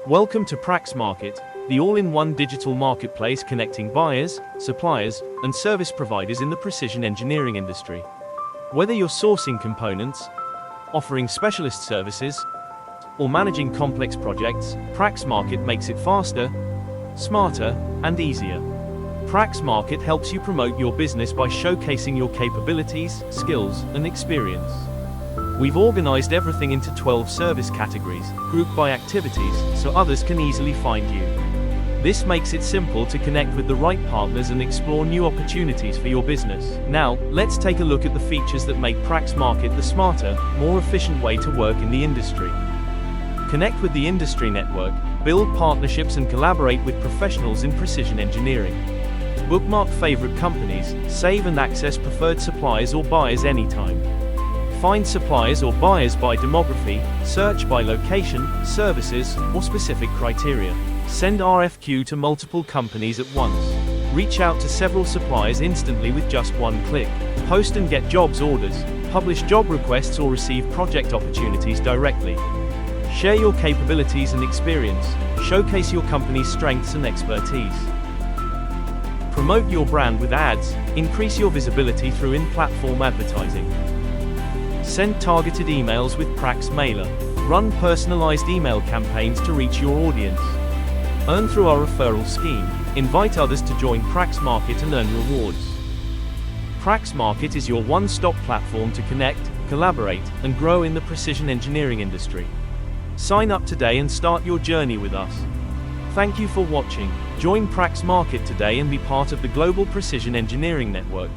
Welcome to Prax Market, the all-in-one digital marketplace connecting buyers, suppliers, and service providers in the precision engineering industry. Whether you're sourcing components, offering specialist services, or managing complex projects, Prax Market makes it faster, smarter, and easier. Prax Market helps you promote your business by showcasing your capabilities, skills, and experience. We've organized everything into 12 service categories, grouped by activities, so others can easily find you. This makes it simple to connect with the right partners and explore new opportunities for your business. Now, let's take a look at the features that make Prax Market the smarter, more efficient way to work in the industry. Connect with the industry network, build partnerships and collaborate with professionals in precision engineering. Bookmark favorite companies, save and access preferred suppliers or buyers anytime. Find suppliers or buyers by demography, search by location, services, or specific criteria. Send RFQ to multiple companies at once. Reach out to several suppliers instantly with just one click. Post and get jobs orders, publish job requests or receive project opportunities directly. Share your capabilities and experience, showcase your company's strengths and expertise. Promote your brand with ads, increase your visibility through in-platform advertising. Send targeted emails with Prax Mailer. Run personalized email campaigns to reach your audience. Earn through our referral scheme. Invite others to join Prax Market and earn rewards. Prax Market is your one-stop platform to connect, collaborate, and grow in the precision engineering industry. Sign up today and start your journey with us. Thank you for watching. Join Prax Market today and be part of the global precision engineering network.